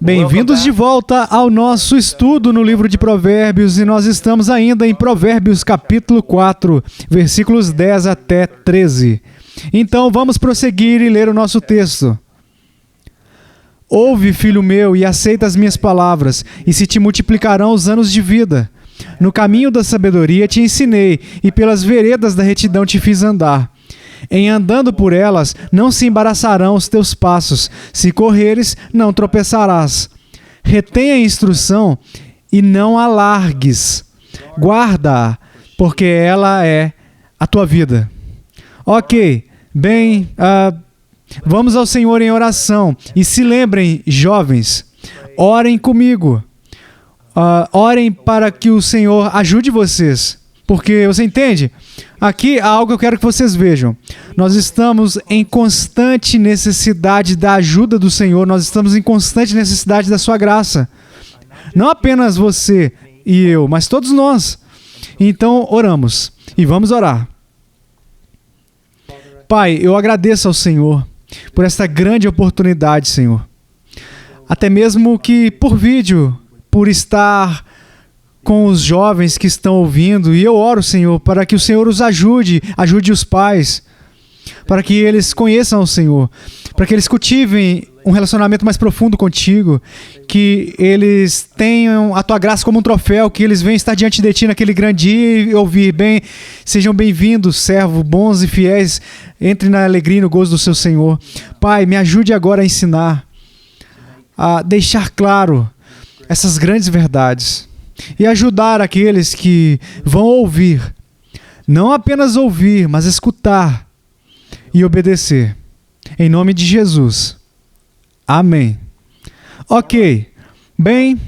Bem-vindos de volta ao nosso estudo no livro de Provérbios, e nós estamos ainda em Provérbios capítulo 4, versículos 10 até 13. Então vamos prosseguir e ler o nosso texto. Ouve, filho meu, e aceita as minhas palavras, e se te multiplicarão os anos de vida. No caminho da sabedoria te ensinei, e pelas veredas da retidão te fiz andar. Em andando por elas, não se embaraçarão os teus passos. Se correres, não tropeçarás. Retém a instrução e não a largues. Guarda-a, porque ela é a tua vida. Ok, bem, vamos ao Senhor em oração. E se lembrem, jovens, orem comigo. Orem para que o Senhor ajude vocês. Porque, você entende? Aqui há algo que eu quero que vocês vejam. Nós estamos em constante necessidade da ajuda do Senhor. Nós estamos em constante necessidade da sua graça. Não apenas você e eu, mas todos nós. Então, oramos. E vamos orar. Pai, eu agradeço ao Senhor por esta grande oportunidade, Senhor. Até mesmo que por vídeo, por estar com os jovens que estão ouvindo, e eu oro, Senhor, para que o Senhor os ajude os pais, para que eles conheçam o Senhor, para que eles cultivem um relacionamento mais profundo contigo, que eles tenham a tua graça como um troféu, que eles venham estar diante de ti naquele grande dia e ouvir bem, sejam bem-vindos, servos bons e fiéis, entre na alegria e no gozo do seu Senhor. Pai, me ajude agora a ensinar, a deixar claro essas grandes verdades, e ajudar aqueles que vão ouvir, não apenas ouvir, mas escutar e obedecer. Em nome de Jesus. Amém. Ok. Bem,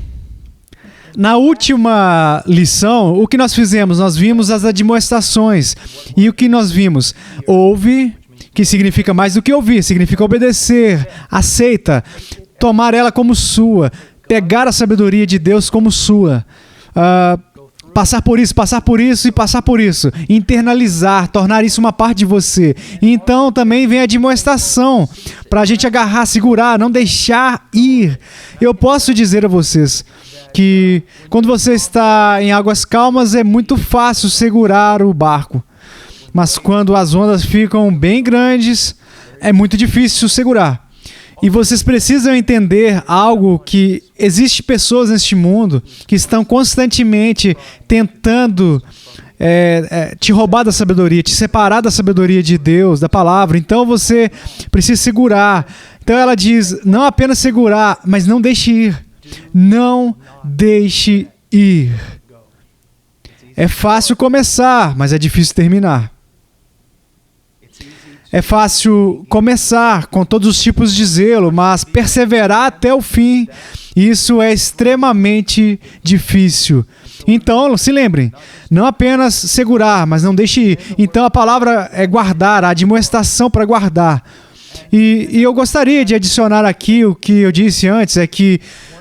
na última lição, o que nós fizemos? Nós vimos as admoestações. E o que nós vimos? Ouve, que significa mais do que ouvir, significa obedecer, aceita, tomar ela como sua, pegar a sabedoria de Deus como sua, passar por isso e passar por isso, internalizar, tornar isso uma parte de você. E então também vem a admoestação, para a gente agarrar, segurar, não deixar ir. Eu posso dizer a vocês que quando você está em águas calmas é muito fácil segurar o barco, mas quando as ondas ficam bem grandes é muito difícil segurar. E vocês precisam entender algo, que existem pessoas neste mundo que estão constantemente tentando te roubar da sabedoria, te separar da sabedoria de Deus, da palavra. Então você precisa segurar. Então ela diz, não apenas segurar, mas não deixe ir. Não deixe ir. É fácil começar, mas é difícil terminar. É fácil começar com todos os tipos de zelo, mas perseverar até o fim, isso é extremamente difícil. Então, se lembrem, não apenas segurar, mas não deixe ir. Então, a palavra é guardar, a admoestação para guardar. E eu gostaria de adicionar aqui o que eu disse antes, é que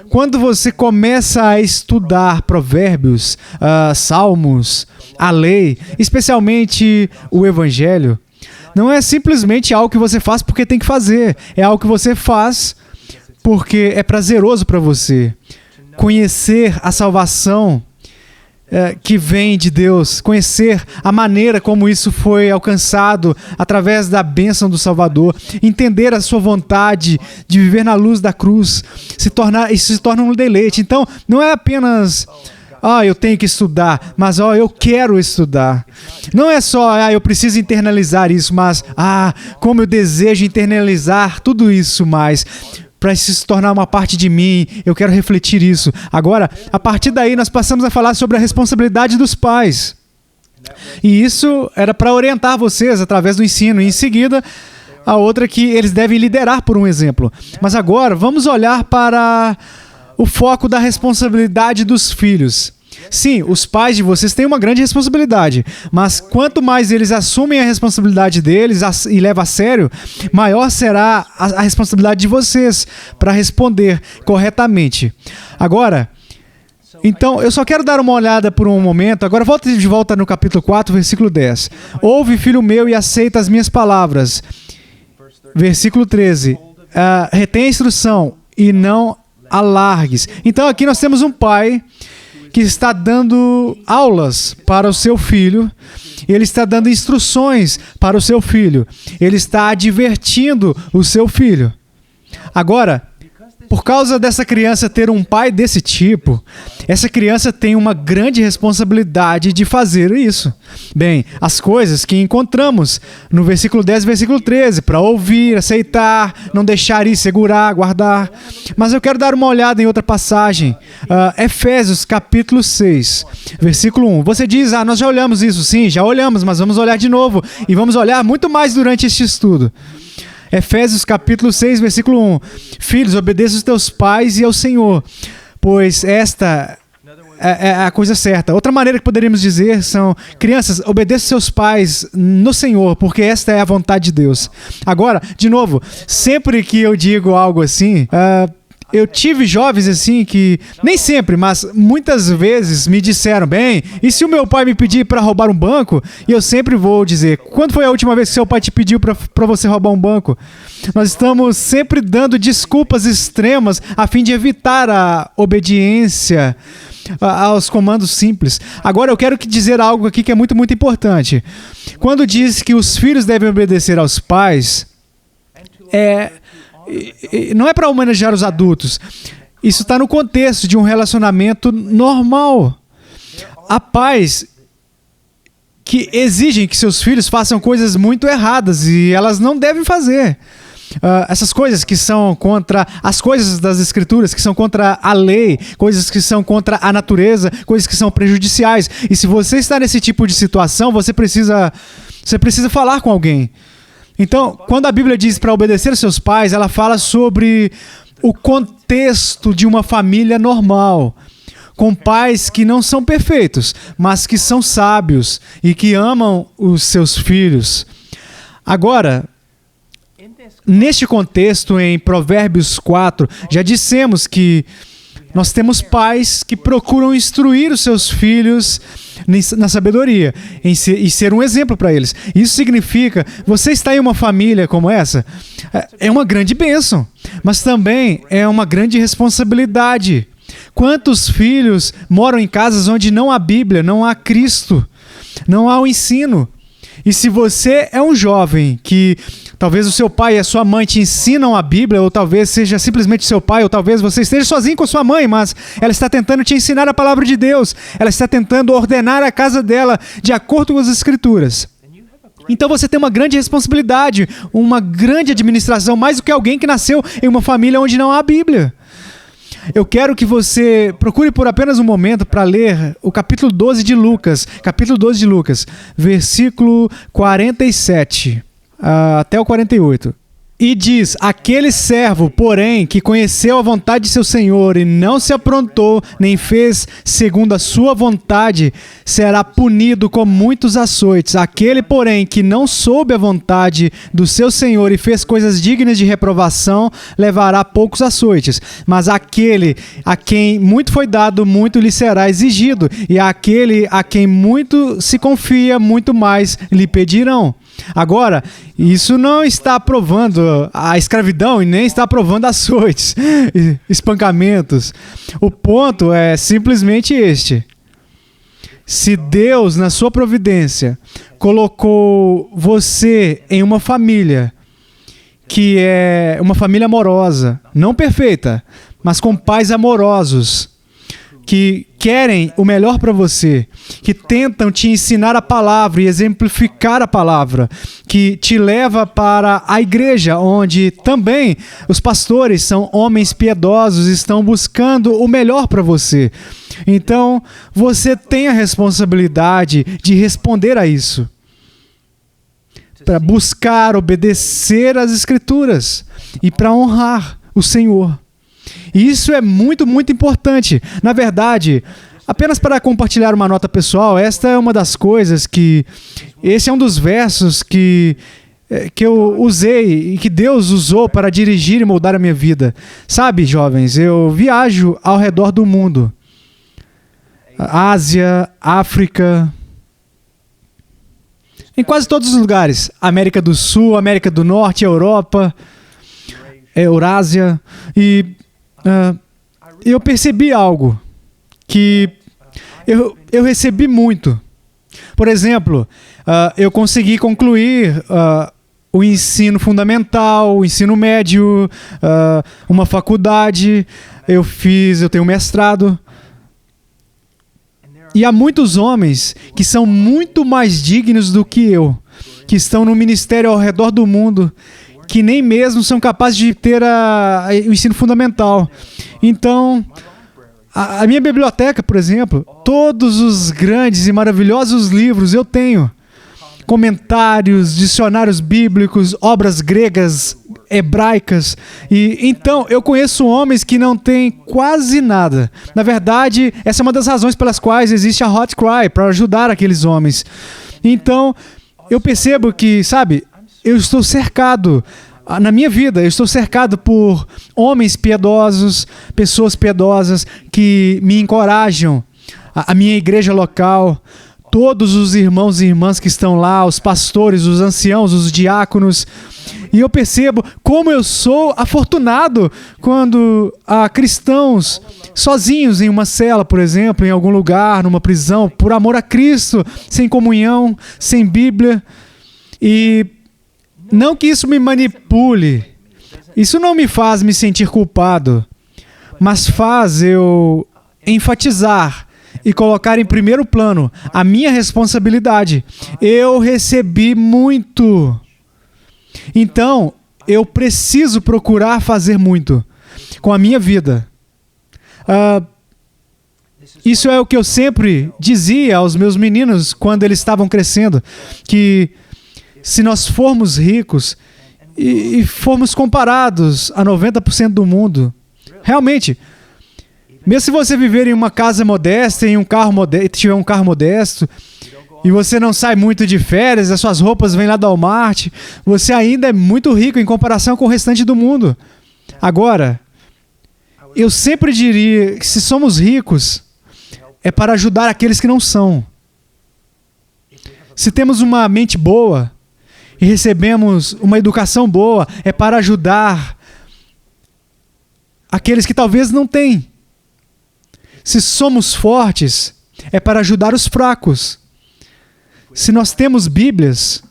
quando você começa a estudar provérbios, salmos, a lei, especialmente o evangelho, não é simplesmente algo que você faz porque tem que fazer. É algo que você faz porque é prazeroso para você. Conhecer a salvação que vem de Deus. Conhecer a maneira como isso foi alcançado através da bênção do Salvador. Entender a sua vontade de viver na luz da cruz. Isso se torna um deleite. Então, não é apenas... eu tenho que estudar, mas eu quero estudar. Não é só, eu preciso internalizar isso, mas, como eu desejo internalizar tudo isso mais, para isso se tornar uma parte de mim, eu quero refletir isso. Agora, a partir daí, nós passamos a falar sobre a responsabilidade dos pais. E isso era para orientar vocês através do ensino. E em seguida, a outra que eles devem liderar por um exemplo. Mas agora, vamos olhar para o foco da responsabilidade dos filhos. Sim, os pais de vocês têm uma grande responsabilidade, mas quanto mais eles assumem a responsabilidade deles e levam a sério, maior será a responsabilidade de vocês para responder corretamente. Agora, então, eu só quero dar uma olhada por um momento. Agora volta de volta no capítulo 4, versículo 10. Ouve, filho meu, e aceita as minhas palavras. Versículo 13. Retém a instrução e não alargues. Então aqui nós temos um pai que está dando aulas para o seu filho, ele está dando instruções para o seu filho, ele está advertindo o seu filho. Agora, por causa dessa criança ter um pai desse tipo, essa criança tem uma grande responsabilidade de fazer isso. Bem, as coisas que encontramos no versículo 10 e versículo 13, para ouvir, aceitar, não deixar ir, segurar, guardar. Mas eu quero dar uma olhada em outra passagem. Efésios capítulo 6, versículo 1. Você diz, nós já olhamos isso. Sim, já olhamos, mas vamos olhar de novo. E vamos olhar muito mais durante este estudo. Efésios capítulo 6, versículo 1. Filhos, obedeça aos teus pais e ao Senhor, pois esta é a coisa certa. Outra maneira que poderíamos dizer são: crianças, obedeçam seus pais no Senhor, porque esta é a vontade de Deus. Agora, de novo, sempre que eu digo algo assim, eu tive jovens assim que, nem sempre, mas muitas vezes me disseram, bem, e se o meu pai me pedir para roubar um banco? E eu sempre vou dizer, quando foi a última vez que seu pai te pediu para você roubar um banco? Nós estamos sempre dando desculpas extremas a fim de evitar a obediência aos comandos simples. Agora eu quero dizer algo aqui que é muito, muito importante. Quando diz que os filhos devem obedecer aos pais, não é para homenagear os adultos. Isso está no contexto de um relacionamento normal. Há pais que exigem que seus filhos façam coisas muito erradas e elas não devem fazer. Essas coisas que são contra as coisas das Escrituras, que são contra a lei, coisas que são contra a natureza, coisas que são prejudiciais. E se você está nesse tipo de situação, você precisa falar com alguém. Então, quando a Bíblia diz para obedecer aos seus pais, ela fala sobre o contexto de uma família normal, com pais que não são perfeitos, mas que são sábios e que amam os seus filhos. Agora, neste contexto, em Provérbios 4, já dissemos que nós temos pais que procuram instruir os seus filhos na sabedoria e ser um exemplo para eles. Isso significa, você está em uma família como essa, é uma grande bênção, mas também é uma grande responsabilidade. Quantos filhos moram em casas onde não há Bíblia, não há Cristo, não há o ensino? E se você é um jovem que talvez o seu pai e a sua mãe te ensinam a Bíblia, ou talvez seja simplesmente seu pai, ou talvez você esteja sozinho com sua mãe, mas ela está tentando te ensinar a palavra de Deus, ela está tentando ordenar a casa dela de acordo com as Escrituras. Então você tem uma grande responsabilidade, uma grande administração, mais do que alguém que nasceu em uma família onde não há Bíblia. Eu quero que você procure por apenas um momento para ler o capítulo 12 de Lucas, versículo 47 até o 48. E diz, aquele servo, porém, que conheceu a vontade de seu senhor e não se aprontou, nem fez segundo a sua vontade, será punido com muitos açoites. Aquele, porém, que não soube a vontade do seu senhor e fez coisas dignas de reprovação, levará poucos açoites. Mas aquele a quem muito foi dado, muito lhe será exigido. E aquele a quem muito se confia, muito mais lhe pedirão. Agora, isso não está aprovando a escravidão e nem está aprovando açoites, espancamentos. O ponto é simplesmente este. Se Deus, na sua providência, colocou você em uma família que é uma família amorosa, não perfeita, mas com pais amorosos, que querem o melhor para você, que tentam te ensinar a palavra e exemplificar a palavra, que te leva para a igreja, onde também os pastores são homens piedosos e estão buscando o melhor para você. Então, você tem a responsabilidade de responder a isso, para buscar obedecer às Escrituras e para honrar o Senhor. E isso é muito, muito importante. Na verdade, apenas para compartilhar uma nota pessoal, esta é uma das coisas que... Esse é um dos versos que eu usei e que Deus usou para dirigir e moldar a minha vida. Sabe, jovens, eu viajo ao redor do mundo. Ásia, África... Em quase todos os lugares. América do Sul, América do Norte, Europa, Eurásia. E eu percebi algo que eu recebi muito. Por exemplo, eu consegui concluir o ensino fundamental, o ensino médio, uma faculdade, eu tenho um mestrado. E há muitos homens que são muito mais dignos do que eu, que estão no ministério ao redor do mundo, que nem mesmo são capazes de ter o ensino fundamental. Então, a minha biblioteca, por exemplo, todos os grandes e maravilhosos livros eu tenho. Comentários, dicionários bíblicos, obras gregas, hebraicas. E então eu conheço homens que não têm quase nada. Na verdade, essa é uma das razões pelas quais existe a Hot Cry, para ajudar aqueles homens. Então, eu percebo que, sabe, eu estou cercado, na minha vida, eu estou cercado por homens piedosos, pessoas piedosas que me encorajam, a minha igreja local, todos os irmãos e irmãs que estão lá, os pastores, os anciãos, os diáconos. E eu percebo como eu sou afortunado quando há cristãos sozinhos em uma cela, por exemplo, em algum lugar, numa prisão, por amor a Cristo, sem comunhão, sem Bíblia. E não que isso me manipule, isso não me faz me sentir culpado, mas faz eu enfatizar e colocar em primeiro plano a minha responsabilidade. Eu recebi muito. Então, eu preciso procurar fazer muito com a minha vida. Isso é o que eu sempre dizia aos meus meninos quando eles estavam crescendo, que se nós formos ricos e formos comparados a 90% do mundo, realmente, mesmo se você viver em uma casa modesta, em um carro modesto, tiver um carro modesto, e você não sai muito de férias, as suas roupas vêm lá do Walmart, você ainda é muito rico em comparação com o restante do mundo. Agora, eu sempre diria que se somos ricos, é para ajudar aqueles que não são. Se temos uma mente boa e recebemos uma educação boa, é para ajudar aqueles que talvez não têm. Se somos fortes, é para ajudar os fracos. Se nós temos Bíblias,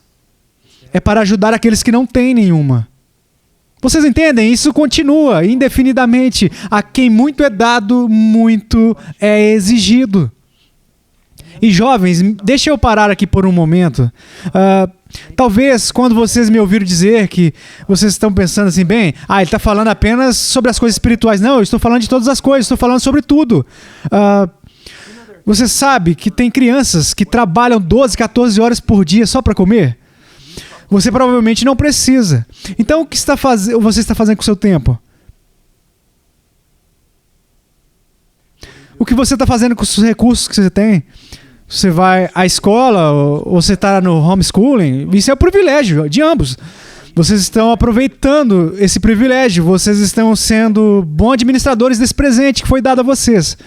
é para ajudar aqueles que não têm nenhuma. Vocês entendem? Isso continua indefinidamente. A quem muito é dado, muito é exigido. E jovens, deixa eu parar aqui por um momento. Talvez quando vocês me ouviram dizer que vocês estão pensando assim, bem, ele está falando apenas sobre as coisas espirituais. Não, eu estou falando de todas as coisas, estou falando sobre tudo. Você sabe que tem crianças que trabalham 12, 14 horas por dia só para comer? Você provavelmente não precisa. Então, o que você está fazendo com o seu tempo? O que você está fazendo com os recursos que você tem? Você vai à escola ou você está no homeschooling? Isso é o privilégio de ambos. Vocês estão aproveitando esse privilégio. Vocês estão sendo bons administradores desse presente que foi dado a vocês.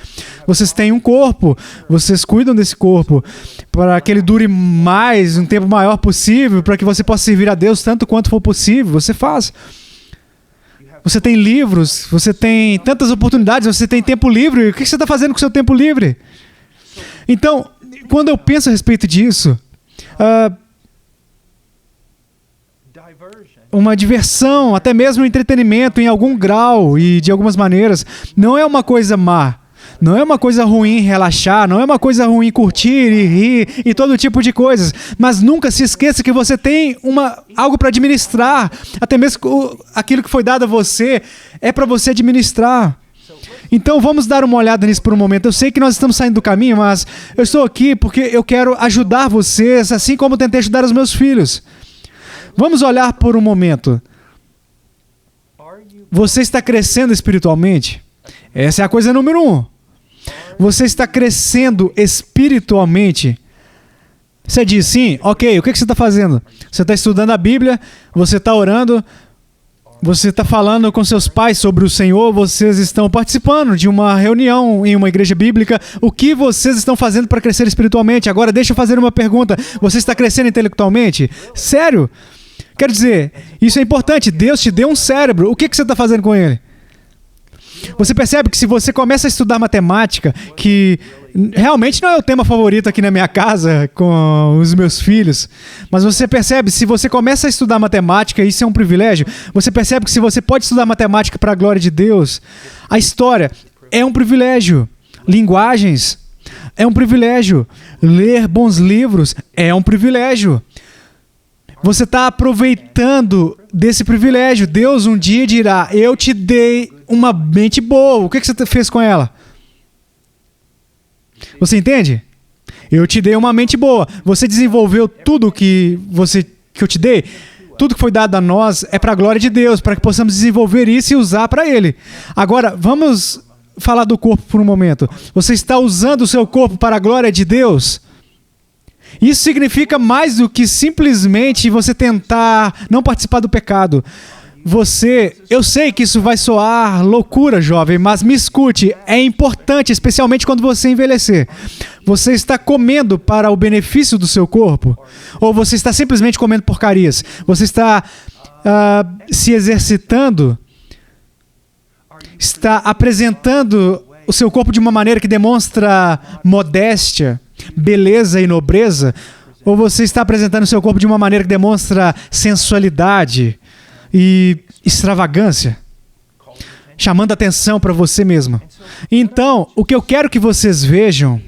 Vocês têm um corpo. Vocês cuidam desse corpo para que ele dure mais, um tempo maior possível, para que você possa servir a Deus tanto quanto for possível. Você faz. Você tem livros. Você tem tantas oportunidades. Você tem tempo livre. O que você está fazendo com o seu tempo livre? Então, quando eu penso a respeito disso, uma diversão, até mesmo um entretenimento em algum grau e de algumas maneiras, não é uma coisa má. Não é uma coisa ruim relaxar, não é uma coisa ruim curtir e rir e todo tipo de coisas. Mas nunca se esqueça que você tem algo para administrar. Até mesmo aquilo que foi dado a você é para você administrar. Então vamos dar uma olhada nisso por um momento. Eu sei que nós estamos saindo do caminho, mas eu estou aqui porque eu quero ajudar vocês, assim como eu tentei ajudar os meus filhos. Vamos olhar por um momento. Você está crescendo espiritualmente? Essa é a coisa número 1. Você está crescendo espiritualmente? Você diz sim? Ok, o que você está fazendo? Você está estudando a Bíblia? Você está orando? Você está falando com seus pais sobre o Senhor? Vocês estão participando de uma reunião em uma igreja bíblica? O que vocês estão fazendo para crescer espiritualmente? Agora, deixa eu fazer uma pergunta. Você está crescendo intelectualmente? Sério? Quero dizer, isso é importante. Deus te deu um cérebro. O que você está fazendo com ele? Você percebe que se você começa a estudar matemática, que realmente não é o tema favorito aqui na minha casa com os meus filhos, mas você percebe, se você começa a estudar matemática, isso é um privilégio, você percebe que se você pode estudar matemática para a glória de Deus, a história é um privilégio, linguagens é um privilégio, ler bons livros é um privilégio. Você está aproveitando desse privilégio. Deus um dia dirá, eu te dei uma mente boa. O que você fez com ela? Você entende? Eu te dei uma mente boa. Você desenvolveu tudo que eu te dei? Tudo que foi dado a nós é para a glória de Deus, para que possamos desenvolver isso e usar para Ele. Agora, vamos falar do corpo por um momento. Você está usando o seu corpo para a glória de Deus? Isso significa mais do que simplesmente você tentar não participar do pecado. Eu sei que isso vai soar loucura, jovem, mas me escute, é importante, especialmente quando você envelhecer. Você está comendo para o benefício do seu corpo? Ou você está simplesmente comendo porcarias? Você está se exercitando? Está apresentando o seu corpo de uma maneira que demonstra modéstia, beleza e nobreza? Ou você está apresentando o seu corpo de uma maneira que demonstra sensualidade e extravagância, chamando atenção para você mesmo? Então, o que eu quero que vocês vejam,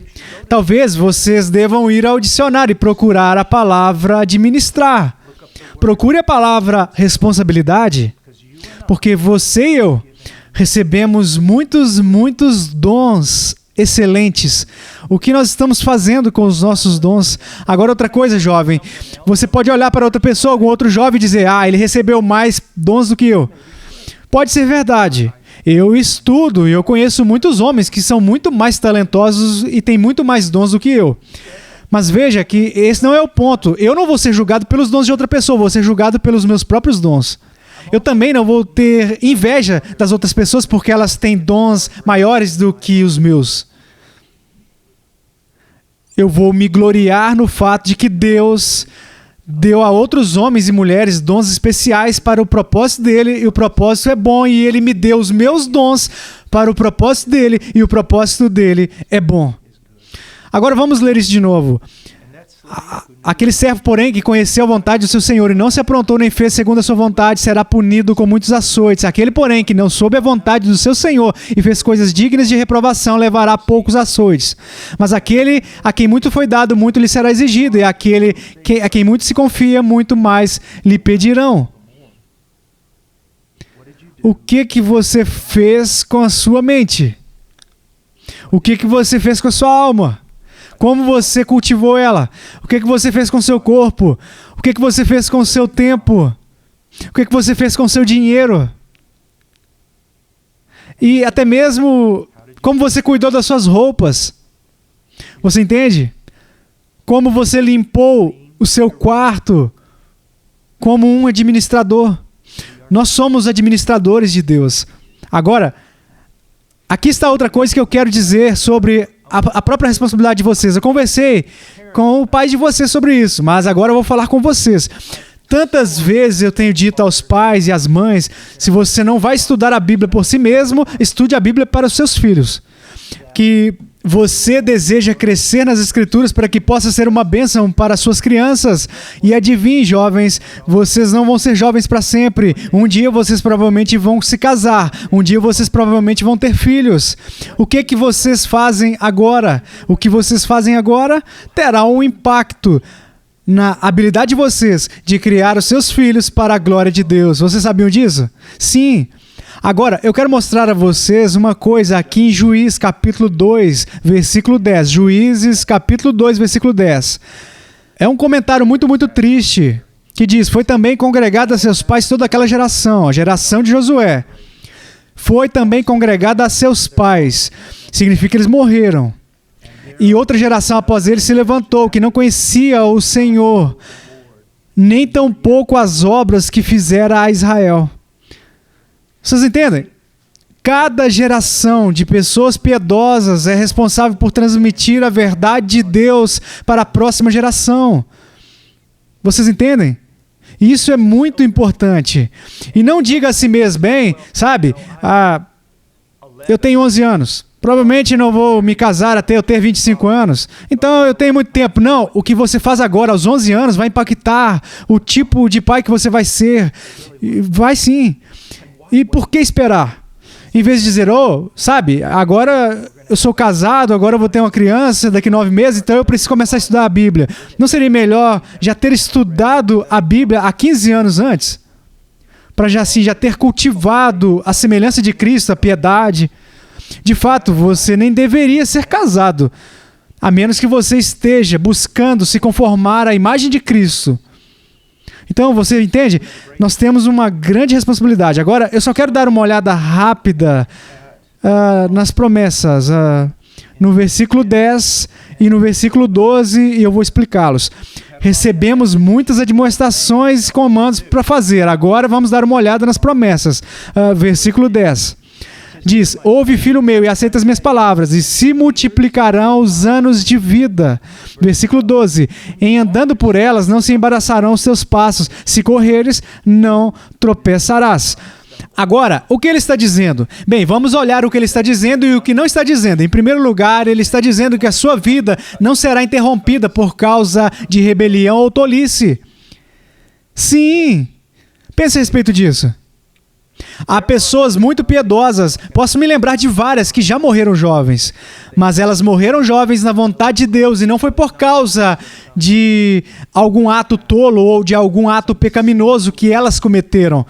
talvez vocês devam ir ao dicionário e procurar a palavra administrar. Procure a palavra responsabilidade, porque você e eu recebemos muitos dons excelentes. O que nós estamos fazendo com os nossos dons? Agora, outra coisa, jovem. Você pode olhar para outra pessoa, algum outro jovem, e dizer, ele recebeu mais dons do que eu. Pode ser verdade. Eu estudo e eu conheço muitos homens que são muito mais talentosos e têm muito mais dons do que eu. Mas veja que esse não é o ponto. Eu não vou ser julgado pelos dons de outra pessoa, vou ser julgado pelos meus próprios dons. Eu também não vou ter inveja das outras pessoas porque elas têm dons maiores do que os meus. Eu vou me gloriar no fato de que Deus deu a outros homens e mulheres dons especiais para o propósito dele, e o propósito é bom, e ele me deu os meus dons para o propósito dele, e o propósito dele é bom. Agora vamos ler isso de novo. Aquele servo, porém, que conheceu a vontade do seu senhor e não se aprontou nem fez segundo a sua vontade, será punido com muitos açoites. Aquele, porém, que não soube a vontade do seu senhor e fez coisas dignas de reprovação, levará poucos açoites. Mas aquele a quem muito foi dado, muito lhe será exigido, e aquele a quem muito se confia, muito mais lhe pedirão. O que você fez com a sua mente? O que você fez com a sua alma? Como você cultivou ela? O que você fez com o seu corpo? O que você fez com o seu tempo? O que você fez com o seu dinheiro? E até mesmo como você cuidou das suas roupas? Você entende? Como você limpou o seu quarto como um administrador? Nós somos administradores de Deus. Agora, aqui está outra coisa que eu quero dizer sobre a própria responsabilidade de vocês. Eu conversei com o pai de vocês sobre isso, mas agora eu vou falar com vocês. Tantas vezes eu tenho dito aos pais e às mães, se você não vai estudar a Bíblia por si mesmo, estude a Bíblia para os seus filhos. Que você deseja crescer nas Escrituras para que possa ser uma bênção para as suas crianças. E adivinhe, jovens, vocês não vão ser jovens para sempre. Um dia vocês provavelmente vão se casar. Um dia vocês provavelmente vão ter filhos. O que vocês fazem agora? O que vocês fazem agora terá um impacto na habilidade de vocês de criar os seus filhos para a glória de Deus. Vocês sabiam disso? Sim. Agora, eu quero mostrar a vocês uma coisa aqui em Juízes capítulo 2, versículo 10. Juízes capítulo 2, versículo 10. É um comentário muito triste, que diz, foi também congregada a seus pais toda aquela geração, a geração de Josué. Foi também congregada a seus pais. Significa que eles morreram. E outra geração após eles se levantou, que não conhecia o Senhor, nem tampouco as obras que fizera a Israel. Vocês entendem? Cada geração de pessoas piedosas é responsável por transmitir a verdade de Deus para a próxima geração. Vocês entendem? Isso é muito importante. E não diga a si mesmo, bem, sabe, Eu tenho 11 anos. Provavelmente não vou me casar até eu ter 25 anos. Então eu tenho muito tempo. Não, o que você faz agora aos 11 anos vai impactar o tipo de pai que você vai ser. Vai sim. E por que esperar? Em vez de dizer, sabe, agora eu sou casado, agora eu vou ter uma criança daqui 9 meses, então eu preciso começar a estudar a Bíblia. Não seria melhor já ter estudado a Bíblia há 15 anos antes? Para já ter cultivado a semelhança de Cristo, a piedade. De fato, você nem deveria ser casado, a menos que você esteja buscando se conformar à imagem de Cristo. Então, você entende? Nós temos uma grande responsabilidade. Agora, eu só quero dar uma olhada rápida nas promessas, no versículo 10 e no versículo 12, e eu vou explicá-los. Recebemos muitas admoestações e comandos para fazer. Agora vamos dar uma olhada nas promessas. Versículo 10. Diz, ouve, filho meu, e aceita as minhas palavras, e se multiplicarão os anos de vida. Versículo 12. Em andando por elas, não se embaraçarão os teus passos. Se correres, não tropeçarás. Agora, o que ele está dizendo? Bem, vamos olhar o que ele está dizendo e o que não está dizendo. Em primeiro lugar, ele está dizendo que a sua vida não será interrompida por causa de rebelião ou tolice. Sim, pense a respeito disso. Há pessoas muito piedosas, posso me lembrar de várias que já morreram jovens, mas elas morreram jovens na vontade de Deus e não foi por causa de algum ato tolo ou de algum ato pecaminoso que elas cometeram.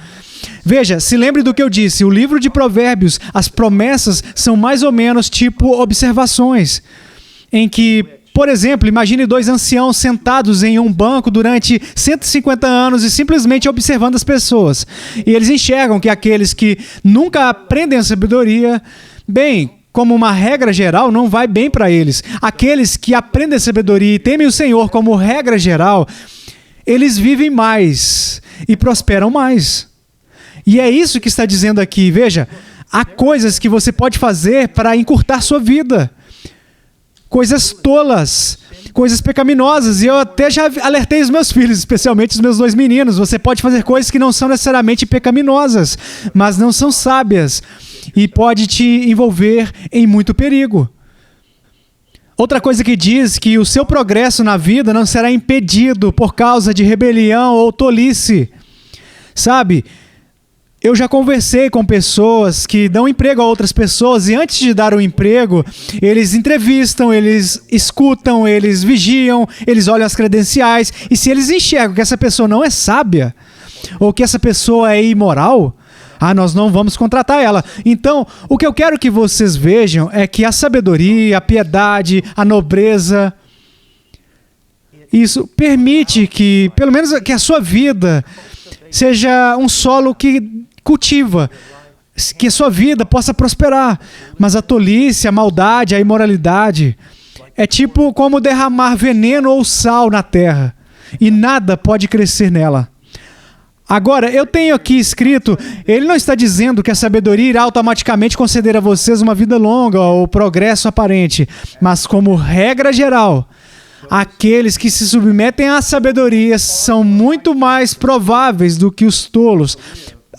Veja, se lembre do que eu disse, o livro de Provérbios, as promessas são mais ou menos tipo observações, em que, por exemplo, imagine 2 anciãos sentados em um banco durante 150 anos e simplesmente observando as pessoas. E eles enxergam que aqueles que nunca aprendem a sabedoria, bem, como uma regra geral, não vai bem para eles. Aqueles que aprendem a sabedoria e temem o Senhor como regra geral, eles vivem mais e prosperam mais. E é isso que está dizendo aqui. Veja, há coisas que você pode fazer para encurtar sua vida. Coisas tolas, coisas pecaminosas, e eu até já alertei os meus filhos, especialmente os meus 2 meninos, você pode fazer coisas que não são necessariamente pecaminosas, mas não são sábias, e pode te envolver em muito perigo. Outra coisa que diz que o seu progresso na vida não será impedido por causa de rebelião ou tolice. Sabe, eu já conversei com pessoas que dão emprego a outras pessoas e antes de dar o emprego, eles entrevistam, eles escutam, eles vigiam, eles olham as credenciais e se eles enxergam que essa pessoa não é sábia ou que essa pessoa é imoral, nós não vamos contratar ela. Então, o que eu quero que vocês vejam é que a sabedoria, a piedade, a nobreza, isso permite que, pelo menos que a sua vida seja um solo que cultiva, que a sua vida possa prosperar. Mas a tolice, a maldade, a imoralidade é tipo como derramar veneno ou sal na terra e nada pode crescer nela. Agora, eu tenho aqui escrito, ele não está dizendo que a sabedoria irá automaticamente conceder a vocês uma vida longa ou progresso aparente, mas como regra geral, aqueles que se submetem à sabedoria são muito mais prováveis do que os tolos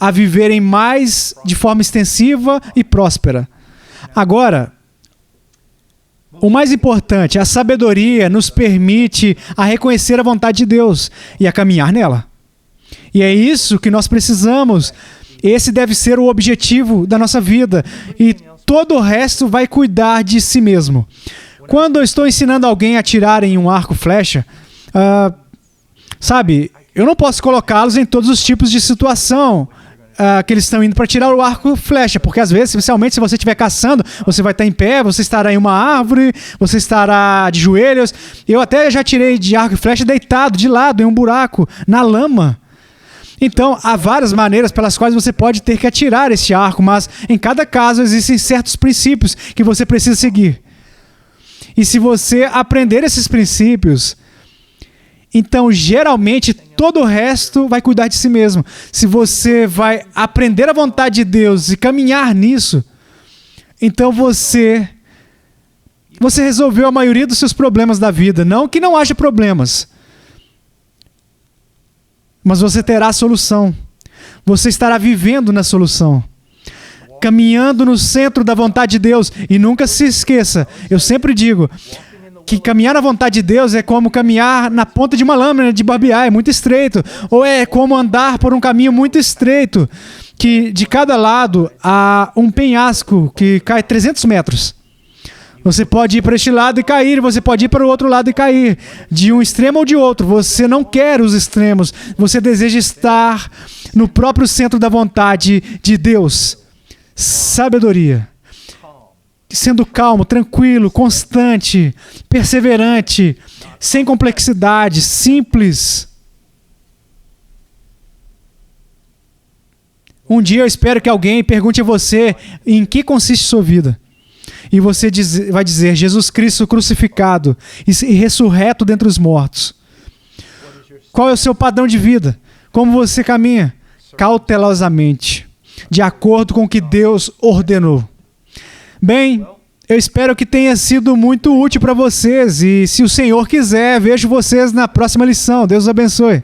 a viverem mais de forma extensiva e próspera. Agora, o mais importante, a sabedoria nos permite a reconhecer a vontade de Deus e a caminhar nela. E é isso que nós precisamos. Esse deve ser o objetivo da nossa vida. E todo o resto vai cuidar de si mesmo. Quando eu estou ensinando alguém a atirar em um arco flecha, sabe, eu não posso colocá-los em todos os tipos de situação que eles estão indo para tirar o arco flecha, porque às vezes, especialmente se você estiver caçando, você vai estar em pé, você estará em uma árvore, você estará de joelhos. Eu até já tirei de arco e flecha deitado, de lado, em um buraco, na lama. Então, há várias maneiras pelas quais você pode ter que atirar esse arco, mas em cada caso existem certos princípios que você precisa seguir. E se você aprender esses princípios, então, geralmente, todo o resto vai cuidar de si mesmo. Se você vai aprender a vontade de Deus e caminhar nisso, então você resolveu a maioria dos seus problemas da vida. Não que não haja problemas, mas você terá a solução. Você estará vivendo na solução. caminhando no centro da vontade de Deus. E nunca se esqueça, eu sempre digo que caminhar na vontade de Deus é como caminhar na ponta de uma lâmina de barbear, é muito estreito. Ou é como andar por um caminho muito estreito, que de cada lado há um penhasco que cai 300 metros. Você pode ir para este lado e cair, você pode ir para o outro lado e cair, de um extremo ou de outro. Você não quer os extremos, você deseja estar no próprio centro da vontade de Deus. Sabedoria. Sendo calmo, tranquilo, constante, perseverante, sem complexidade, simples. Um dia eu espero que alguém pergunte a você em que consiste sua vida. E você vai dizer, Jesus Cristo crucificado e ressurreto dentre os mortos. Qual é o seu padrão de vida? Como você caminha? Cautelosamente, de acordo com o que Deus ordenou. Bem, eu espero que tenha sido muito útil para vocês. E se o Senhor quiser, vejo vocês na próxima lição. Deus os abençoe.